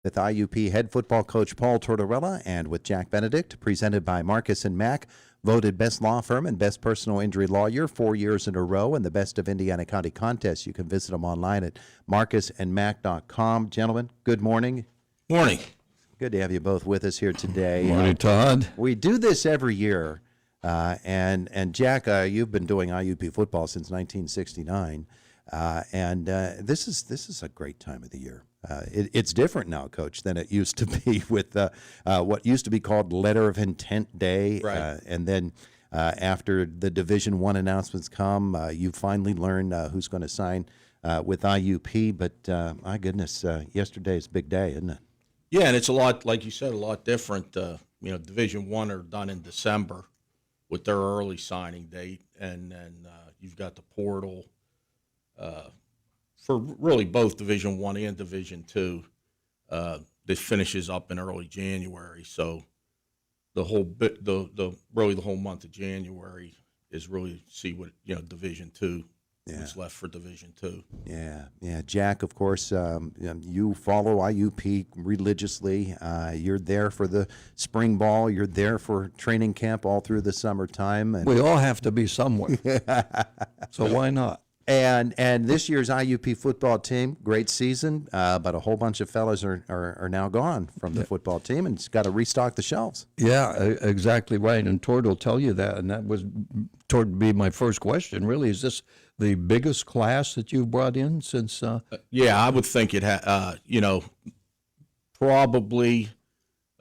with IUP head football coach Paul Tortorella and with Jack Benedict, presented by Marcus and Mack, voted best law firm and best personal injury lawyer 4 years in a row in the Best of Indiana County contest. You can visit them online at marcusandmack.com. Gentlemen, good morning. Morning. Good to have you both with us here today. Morning, Todd. We do this every year, and Jack, you've been doing IUP football since 1969, and this is a great time of the year. It's different now, Coach, than it used to be with what used to be called Letter of Intent Day, Right. And then after the Division I announcements come, you finally learn who's going to sign with IUP. But my goodness, yesterday's a big day, isn't it? Yeah, and it's a lot, like you said, a lot different. Division I are done in December with their early signing date, and then you've got the portal for really both Division I and Division II that finishes up in early January. So the whole bit, the whole month of January is really see what Division II. What's left for Division II. Yeah. Jack, of course, you follow IUP religiously. You're there for the spring ball. You're there for training camp all through the summertime. And We all have to be somewhere. So why not? And this year's IUP football team, great season, but a whole bunch of fellas are now gone from the football team, and it's got to restock the shelves. Yeah, exactly right. And Tord will tell you that. And that was Tord be my first question. Really, is this the biggest class that you've brought in since? Yeah, I would think it probably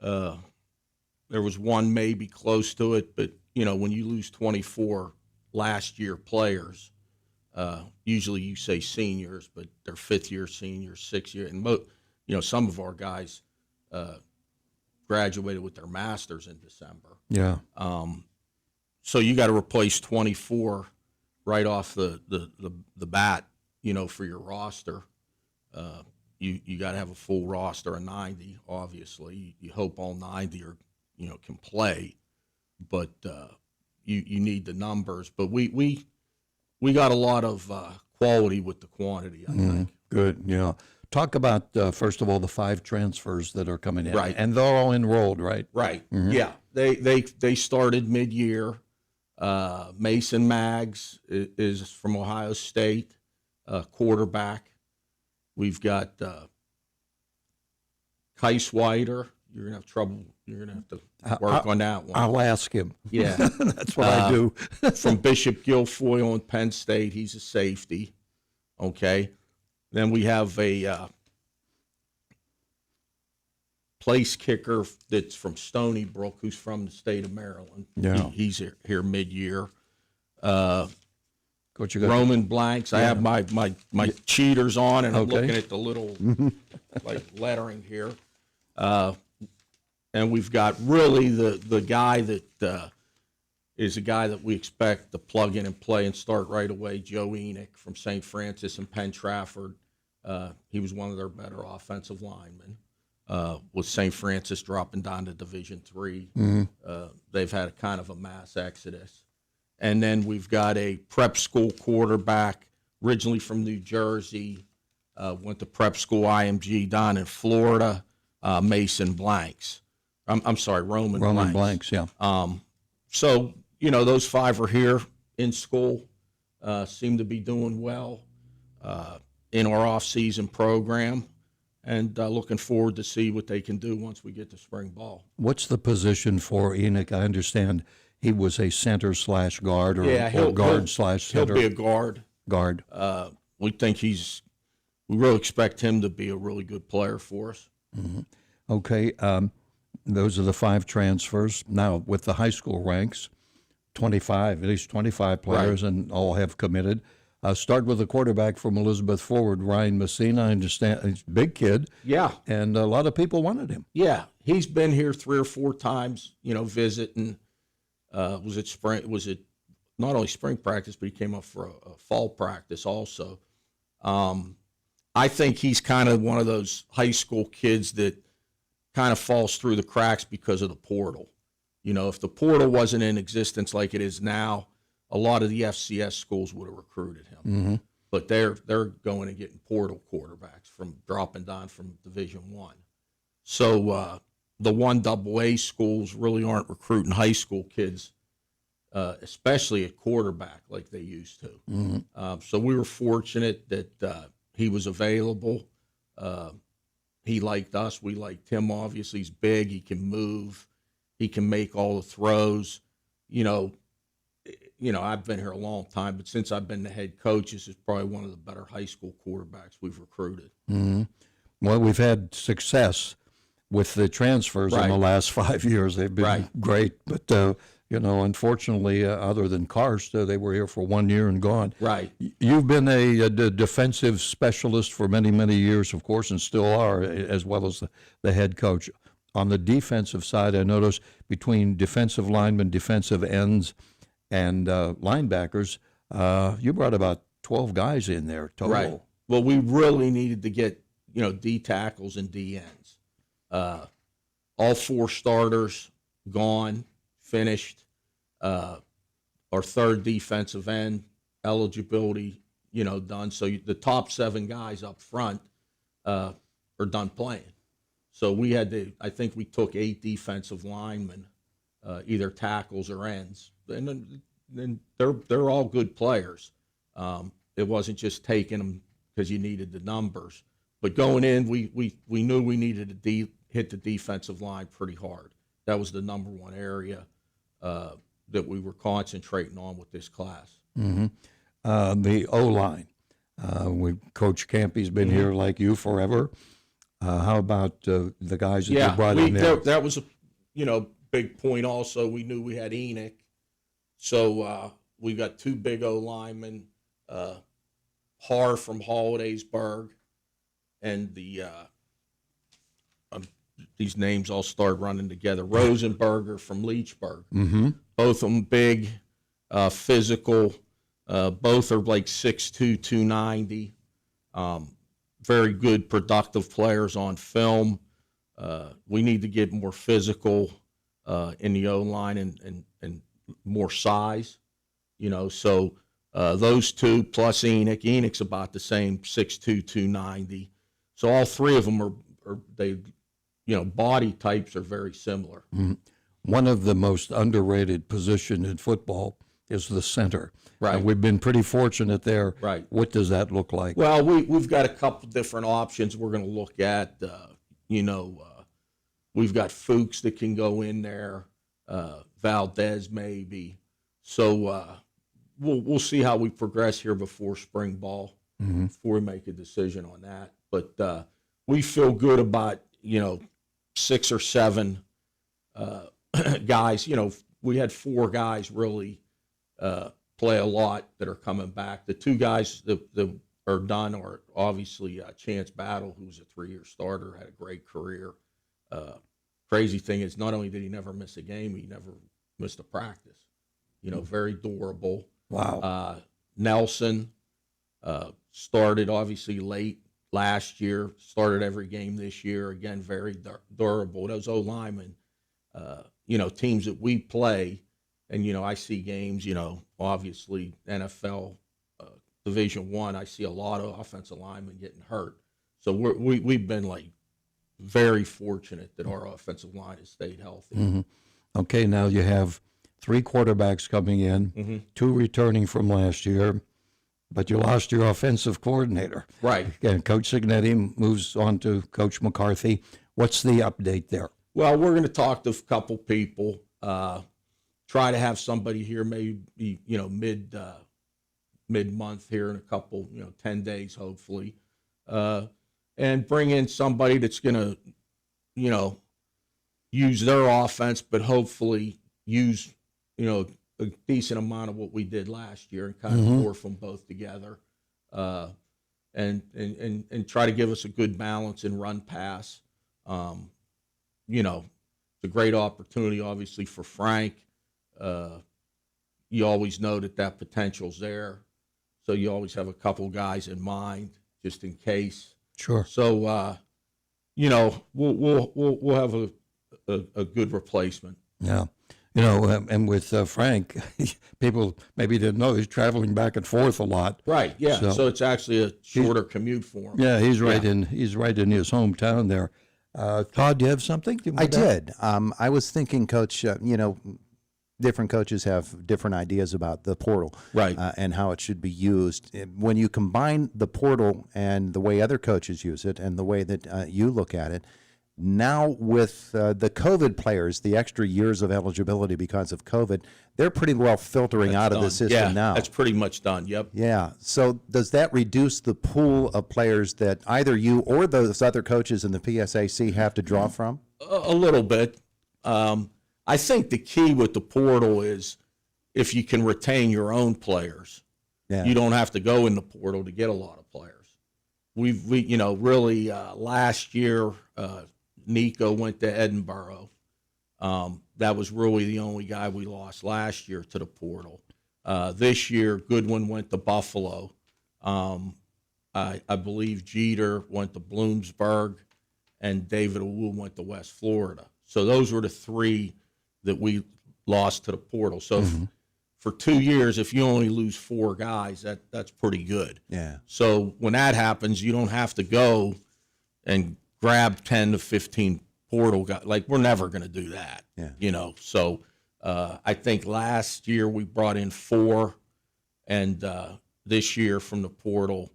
there was one maybe close to it, but when you lose 24 last year players, usually you say seniors, but they're fifth year seniors, 6 year, and some of our guys graduated with their masters in December. Yeah. So you got to replace 24 right off the bat, for your roster. You got to have a full roster of 90. Obviously, you hope all 90 are can play, but you need the numbers. But we got a lot of quality with the quantity, I think. Good. Yeah. Talk about first of all the 5 transfers that are coming in. Right. And they're all enrolled, right? Right. Yeah. They started mid-year. Mason Maggs is from Ohio State, quarterback. We've got Keiswider. You're gonna have trouble. You're gonna have to work on that one. I'll ask him. Yeah, That's what I do. from Bishop Guilfoyle in Penn State. He's a safety. Okay. Then we have a place kicker that's from Stony Brook, who's from the state of Maryland. Yeah. He's here mid-year. Coach, you got Roman blanks. I have my cheaters on, and I'm Okay. looking at the little lettering here. And we've got really the guy that is a guy that we expect to plug in and play and start right away, Joe Enoch from St. Francis and Penn Trafford. He was one of their better offensive linemen. With St. Francis dropping down to Division III, they've had a kind of a mass exodus. And then we've got a prep school quarterback, originally from New Jersey, went to prep school IMG down in Florida, Mason Blanks. I'm sorry, Roman Blanks, yeah. So, those 5 are here in school, seem to be doing well in our off-season program, and looking forward to see what they can do once we get to spring ball. What's the position for Enoch? I understand he was a center/guard or guard/center. He'll be a guard. Guard. We think we really expect him to be a really good player for us. Okay, those are the 5 transfers. Now, with the high school ranks, at least 25 players, and all have committed. Start with the quarterback from Elizabeth Forward, Ryan Messina. I understand he's a big kid. Yeah. And a lot of people wanted him. Yeah. He's been here 3 or 4 times, visiting. Was it not only spring practice, but he came up for a fall practice also. I think he's kind of one of those high school kids that kind of falls through the cracks because of the portal. If the portal wasn't in existence like it is now, a lot of the FCS schools would have recruited him. But they're going and getting portal quarterbacks from dropping down from Division I. So the 1AA schools really aren't recruiting high school kids, especially at quarterback like they used to. So we were fortunate that he was available. He liked us. We liked him. Obviously, he's big. He can move. He can make all the throws. I've been here a long time, but since I've been the head coach, this is probably one of the better high school quarterbacks we've recruited. Well, we've had success with the transfers in the last 5 years. They've been great, but unfortunately, other than Karst, they were here for 1 year and gone. Right. You've been a defensive specialist for many, many years, of course, and still are, as well as the head coach. On the defensive side, I noticed between defensive linemen, defensive ends, and linebackers, you brought about 12 guys in there total. Right. Well, we really needed to get, D tackles and D ends. All 4 starters gone, finished. Our third defensive end eligibility, done. So the top 7 guys up front are done playing. So we had to, I think we took 8 defensive linemen, either tackles or ends. And then they're all good players. It wasn't just taking them because you needed the numbers. But going in, we knew we needed to hit the defensive line pretty hard. That was the number one area that we were concentrating on with this class. The O-line. Coach Campy's been here like you forever. How about the guys that you brought in there? That was a big point also. We knew we had Enoch. So we got 2 big O linemen, Har from Hollidaysburg, and these names all start running together. Rosenberger from Leechburg. Both of them big, physical. Both are like 6'2", 290. Very good, productive players on film. We need to get more physical in the O-line and more size, So those 2 plus Enoch. Enoch's about the same, 6'2", 290. So all 3 of them are body types are very similar. One of the most underrated positions in football is the center. Right. And we've been pretty fortunate there. Right. What does that look like? Well, we've got a couple different options we're going to look at. We've got Fuchs that can go in there, Valdez maybe. So we'll see how we progress here before spring ball, before we make a decision on that. But we feel good about 6 or 7 guys. We had 4 guys really play a lot that are coming back. The 2 guys that are done are obviously Chance Battle, who's a 3-year starter, had a great career. Crazy thing is, not only did he never miss a game, he never missed a practice. Very durable. Wow. Nelson started obviously late last year, started every game this year. Again, very durable. Those O-linemen, teams that we play, and, I see games, obviously NFL Division I, I see a lot of offensive linemen getting hurt. So we've been very fortunate that our offensive line has stayed healthy. Okay, now you have 3 quarterbacks coming in, 2 returning from last year, but you lost your offensive coordinator. Right. And Coach Signetti moves on to Coach McCarthy. What's the update there? Well, we're going to talk to a couple people, try to have somebody here maybe, mid-month here in a couple, 10 days, hopefully, and bring in somebody that's going to, use their offense, but hopefully use, a decent amount of what we did last year and kind of morph them both together, and try to give us a good balance in run pass. It's a great opportunity, obviously, for Frank. You always know that potential's there, so you always have a couple guys in mind just in case. Sure. So, we'll have a good replacement. Yeah. And with Frank, people maybe didn't know he's traveling back and forth a lot. Right. Yeah. So it's actually a shorter commute for him. Yeah, he's right in his hometown there. Todd, do you have something? I did. I was thinking, Coach, different coaches have different ideas about the portal, Right. And how it should be used. When you combine the portal and the way other coaches use it and the way that you look at it, now with the COVID players, the extra years of eligibility because of COVID, they're pretty well filtering out of the system now. That's pretty much done. Yep. Yeah. So does that reduce the pool of players that either you or those other coaches in the PSAC have to draw from? A little bit. I think the key with the portal is if you can retain your own players, Yeah. you don't have to go in the portal to get a lot of players. We really last year, Nico went to Edinburgh. That was really the only guy we lost last year to the portal. This year, Goodwin went to Buffalo. I believe Jeter went to Bloomsburg, and David Awu went to West Florida. So those were the three that we lost to the portal. So for 2 years, if you only lose 4 guys, that's pretty good. Yeah. So when that happens, you don't have to go and grab 10 to 15 portal guys. Like, we're never going to do that. Yeah. So I think last year we brought in 4, and this year from the portal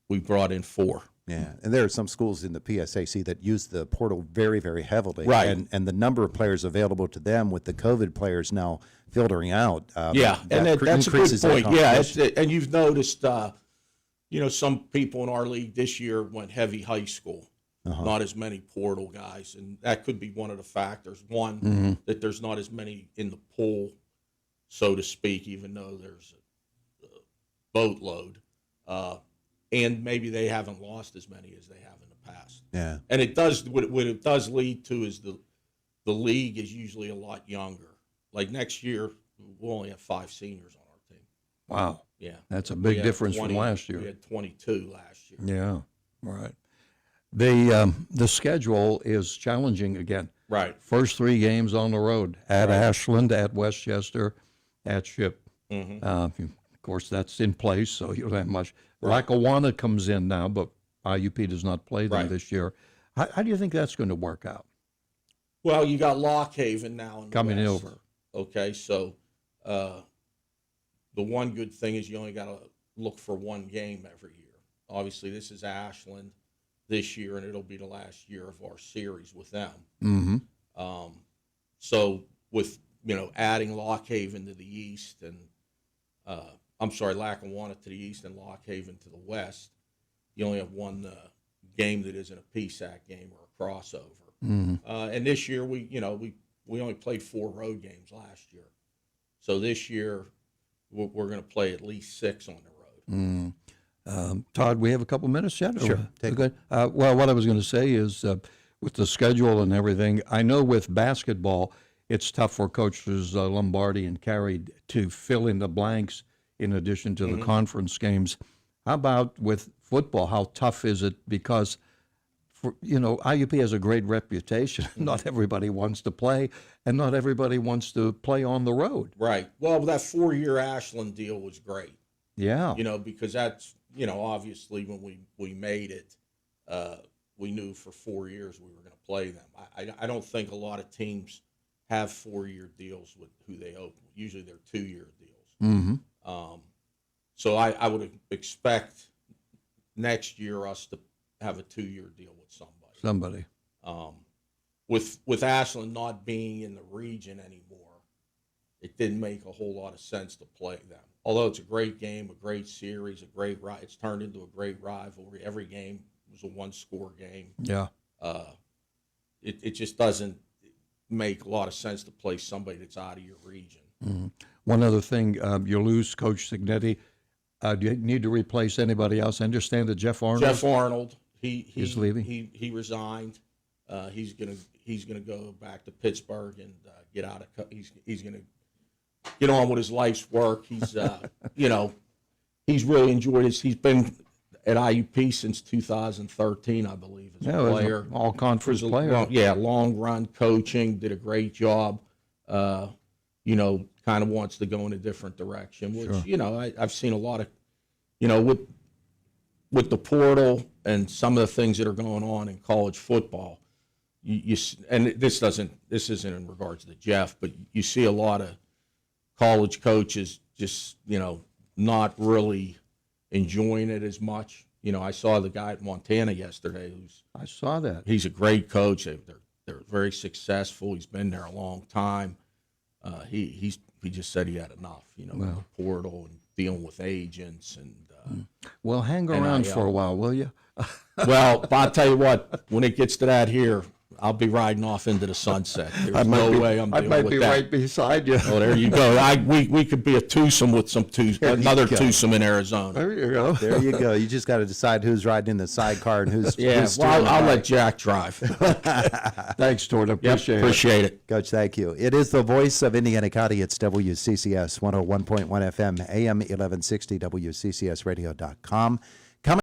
we brought in 4. Yeah, and there are some schools in the PSAC that use the portal very, very heavily. Right. And the number of players available to them with the COVID players now filtering out. Yeah, and that's a good increases that point. Yeah, competition. and you've noticed, some people in our league this year went heavy high school. Not as many portal guys, and that could be one of the factors. One, that there's not as many in the pool, so to speak, even though there's a boatload. And maybe they haven't lost as many as they have in the past. Yeah. And it does what it does lead to is the league is usually a lot younger. Like next year, we'll only have 5 seniors on our team. Wow. Yeah, That's a We big had difference 20 from last year. We had 22 last year. Yeah, right. The schedule is challenging again. Right. First 3 games on the road at Ashland, at Westchester, at Ship. Of course, that's in place, so you don't have much. Lackawanna comes in now, but IUP does not play them this year. How do you think that's going to work out? Well, you got Lock Haven now in the Coming West. over. Okay, so the one good thing is you only got to look for 1 game every year. Obviously, this is Ashland this year, and it'll be the last year of our series with them. So with adding Lock Haven to the east and Lackawanna to the east and Lock Haven to the west, you only have 1 game that isn't a PSAC game or a crossover. And this year we only played 4 road games last year, so this year we're going to play at least 6 on the road. Todd, we have a couple minutes yet? Sure. Okay. Well, what I was going to say is with the schedule and everything, I know with basketball, it's tough for coaches Lombardi and Carey to fill in the blanks in addition to the conference games. How about with football? How tough is it? Because, IUP has a great reputation. Not everybody wants to play, and not everybody wants to play on the road. Right. Well, that 4-year Ashland deal was great. Yeah. Because that's, obviously when we made it, we knew for 4 years we were going to play them. I don't think a lot of teams have 4-year deals with who they open. Usually they're 2-year deals. So I would expect next year us to have a 2-year deal with somebody. With Ashland not being in the region anymore, it didn't make a whole lot of sense to play them. Although it's a great game, a great series, it's turned into a great rivalry. Every game was a 1-score game. Yeah. It just doesn't make a lot of sense to play somebody that's out of your region. One other thing, you lose Coach Signetti. Do you need to replace anybody else? I understand that Jeff Arnold. He's leaving. He resigned. He's gonna go back to Pittsburgh and get out of. He's gonna get on with his life's work. He's he's really enjoyed it. He's been at IUP since 2013, I believe, as a player. All conference player. Long run coaching, did a great job. Kind of wants to go in a different direction, which, I've seen a lot of, with the portal and some of the things that are going on in college football, and this isn't in regards to Jeff, but you see a lot of college coaches just, not really enjoying it as much. I saw the guy at Montana yesterday I saw that. he's a great coach. They're very successful. He's been there a long time. He just said he had enough, with the portal and dealing with agents and Well, hang around for a while, will you? well, I'll tell you what, when it gets to that here, I'll be riding off into the sunset. There's no way I'm I dealing might with be that. right beside you. Oh, there you go. We could be a twosome with another go. twosome in Arizona. There you go. There you go. You just got to decide who's riding in the sidecar and who's Yeah, who's well, steering the I'll bike. let Jack drive. Thanks, Tort. Yep, Appreciate it. appreciate it. Coach, thank you. It is the voice of Indiana County. It's WCCS 101.1 FM, AM 1160, WCCSradio.com.